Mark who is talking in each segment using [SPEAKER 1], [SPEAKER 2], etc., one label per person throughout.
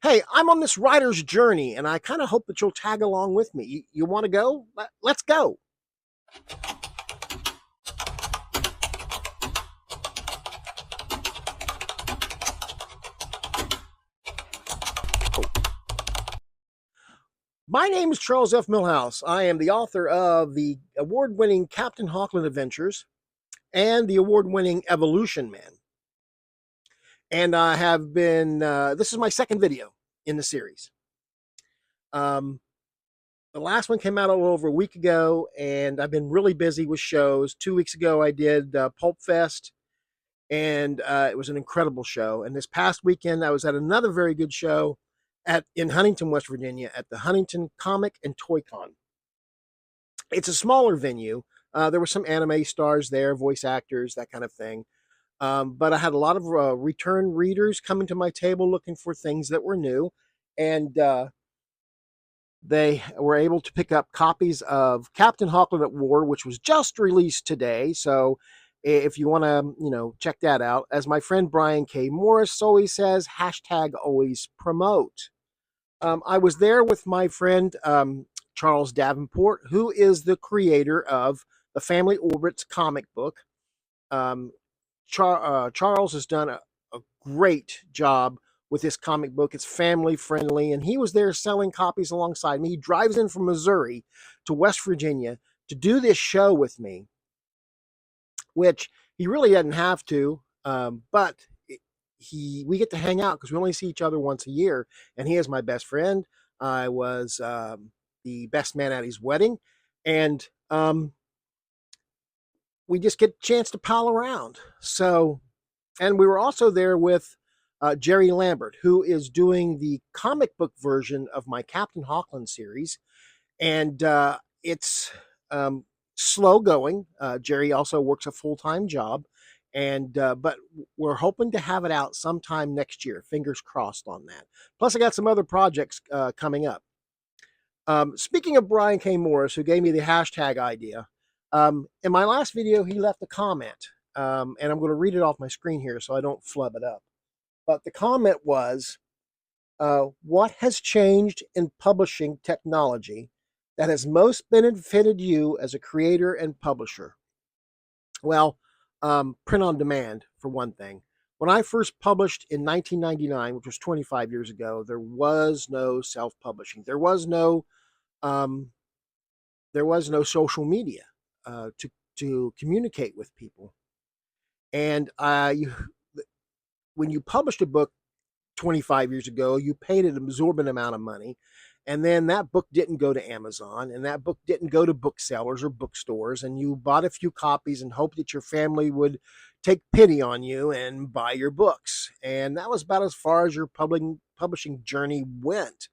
[SPEAKER 1] Hey, I'm on this writer's journey, and I kind of hope that you'll tag along with me. You want to go? Let's go. My name is Charles F. Millhouse. I am the author of the award winning Captain Hawkland Adventures and the award winning Evolution Man. And I have been, this is my second video in the series. The last one came out a little over a week ago, and I've been really busy with shows. 2 weeks ago, I did Pulp Fest, and it was an incredible show. And this past weekend, I was at another very good show in Huntington, West Virginia, at the Huntington Comic and Toy Con. It's a smaller venue. There were some anime stars there, voice actors, that kind of thing. But I had a lot of return readers coming to my table looking for things that were new, and they were able to pick up copies of Captain Hawkland at War, which was just released today. So if you want to, check that out, as my friend Brian K. Morris always says, hashtag always promote. I was there with my friend Charles Davenport, who is the creator of the Family Orbits comic book. Charles has done a great job with this comic book. It's family friendly, and he was there selling copies alongside me. He drives in from Missouri to West Virginia to do this show with me, which he really doesn't have to, but we get to hang out because we only see each other once a year, and he is my best friend. I was the best man at his wedding, and we just get a chance to pal around. So, and we were also there with Jerry Lambert, who is doing the comic book version of my Captain Hawkland series, and it's slow going. Jerry also works a full-time job, and but we're hoping to have it out sometime next year. Fingers crossed on that. Plus, I got some other projects coming up. Speaking of Brian K. Morris, who gave me the hashtag idea, in my last video, he left a comment, and I'm going to read it off my screen here so I don't flub it up. But the comment was, what has changed in publishing technology that has most benefited you as a creator and publisher? Well, print on demand, for one thing. When I first published in 1999, which was 25 years ago, there was no self-publishing. Um, there was no social media to communicate with people. And when you published a book 25 years ago, you paid an absorbent amount of money. And then that book didn't go to Amazon, and that book didn't go to booksellers or bookstores. And you bought a few copies and hoped that your family would take pity on you and buy your books. And that was about as far as your publishing journey went.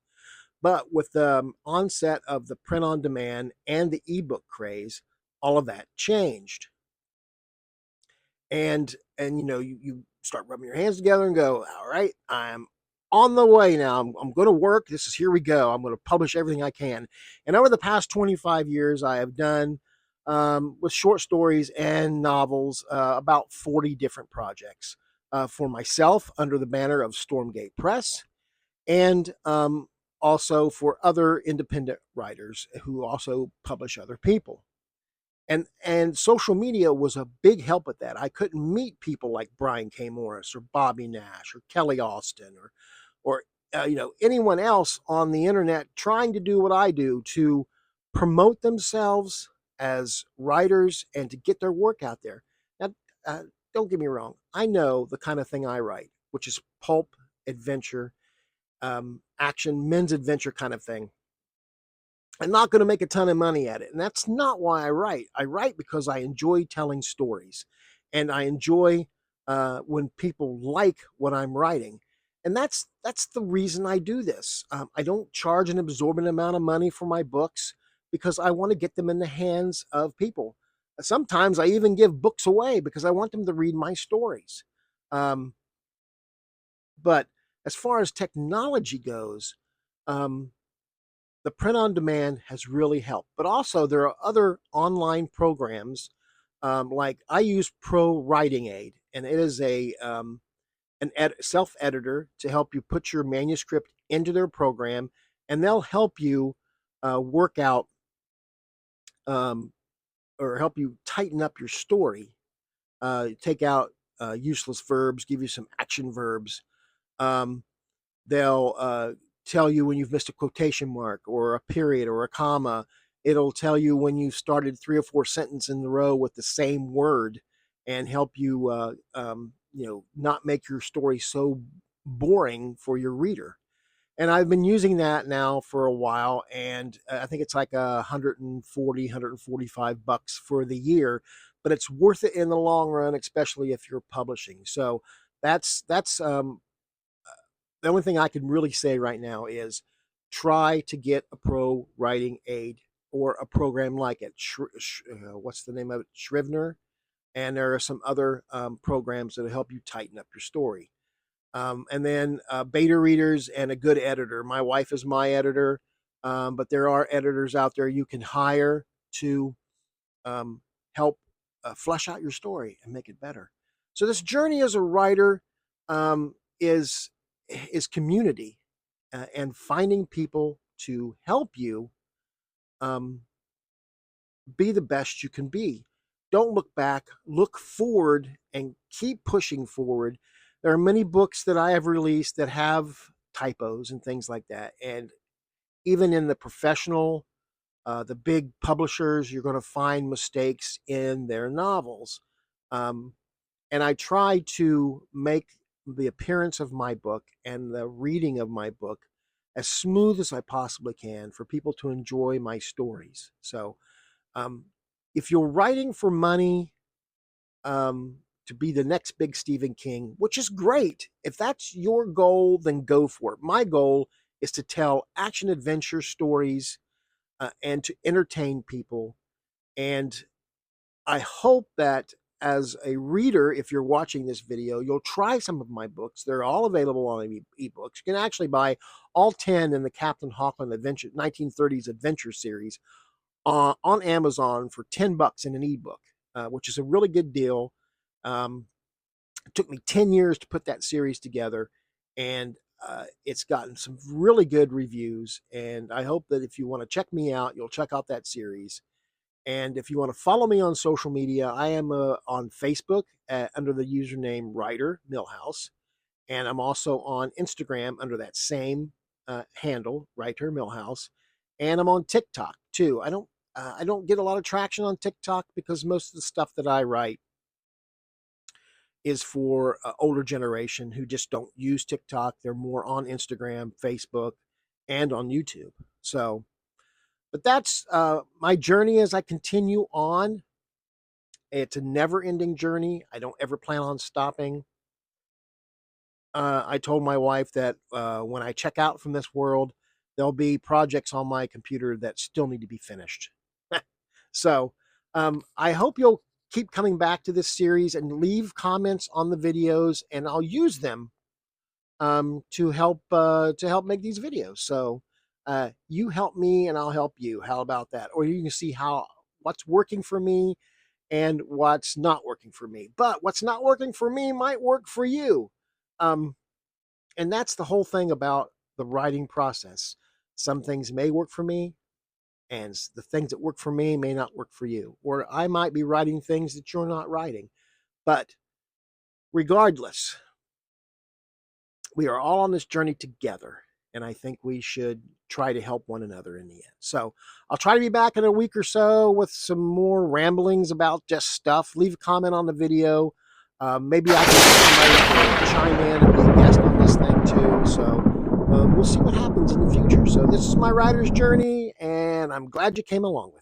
[SPEAKER 1] But with the onset of the print on demand and the ebook craze, all of that changed. And you start rubbing your hands together and go, all right, I'm on the way now. I'm going to work. Here we go. I'm going to publish everything I can. And over the past 25 years, I have done with short stories and novels about 40 different projects for myself under the banner of Stormgate Press, and also for other independent writers who also publish other people. And social media was a big help with that. I couldn't meet people like Brian K. Morris or Bobby Nash or Kelly Austin or anyone else on the internet trying to do what I do to promote themselves as writers and to get their work out there. Now, don't get me wrong. I know the kind of thing I write, which is pulp, adventure, action, men's adventure kind of thing. I'm not going to make a ton of money at it. And that's not why I write. I write because I enjoy telling stories, and I enjoy when people like what I'm writing. And that's the reason I do this. I don't charge an absorbent amount of money for my books because I want to get them in the hands of people. Sometimes I even give books away because I want them to read my stories. Um, but as far as technology goes, the print on demand has really helped. But also, there are other online programs like I use Pro Writing Aid, and it is self-editor to help you put your manuscript into their program, and they'll help you work out or help you tighten up your story, take out useless verbs, give you some action verbs. They'll tell you when you've missed a quotation mark or a period or a comma. It'll tell you when you started 3 or 4 sentences in a row with the same word, and help you, not make your story so boring for your reader. And I've been using that now for a while, and I think it's like $140, $145 for the year, but it's worth it in the long run, especially if you're publishing. So that's the only thing I can really say right now is try to get a pro writing aid or a program like it. What's the name of it? Scrivener. And there are some other programs that will help you tighten up your story. And then beta readers and a good editor. My wife is my editor, but there are editors out there you can hire to help flesh out your story and make it better. So this journey as a writer is community and finding people to help you be the best you can be. Don't look back, look forward, and keep pushing forward. There are many books that I have released that have typos and things like that. And even in the professional, the big publishers, you're going to find mistakes in their novels. And I try to make the appearance of my book and the reading of my book as smooth as I possibly can for people to enjoy my stories. So if you're writing for money, to be the next big Stephen King, which is great. If that's your goal, then go for it. My goal is to tell action adventure stories and to entertain people. And I hope that as a reader, if you're watching this video, you'll try some of my books. They're all available on ebooks. You can actually buy all 10 in the Captain Hocklin Adventure 1930s Adventure series on Amazon for $10 in an ebook, which is a really good deal. It took me 10 years to put that series together, and it's gotten some really good reviews. And I hope that if you want to check me out, you'll check out that series. And if you want to follow me on social media, I am on Facebook under the username Writer Millhouse. And I'm also on Instagram under that same handle, Writer Millhouse. And I'm on TikTok too. I don't get a lot of traction on TikTok because most of the stuff that I write is for older generation who just don't use TikTok. They're more on Instagram, Facebook, and on YouTube. So, but that's my journey as I continue on. It's a never-ending journey. I don't ever plan on stopping. I told my wife that when I check out from this world, there'll be projects on my computer that still need to be finished. So I hope you'll keep coming back to this series and leave comments on the videos, and I'll use them to help make these videos. So you help me and I'll help you. How about that? Or you can see what's working for me and what's not working for me. But what's not working for me might work for you. And that's the whole thing about the writing process. Some things may work for me, and the things that work for me may not work for you. Or I might be writing things that you're not writing. But regardless, we are all on this journey together. And I think we should try to help one another in the end. So I'll try to be back in a week or so with some more ramblings about just stuff. Leave a comment on the video. Maybe I can get somebody to chime in and be a guest on this thing too. So we'll see what happens in the future. So this is my writer's journey, and I'm glad you came along with me.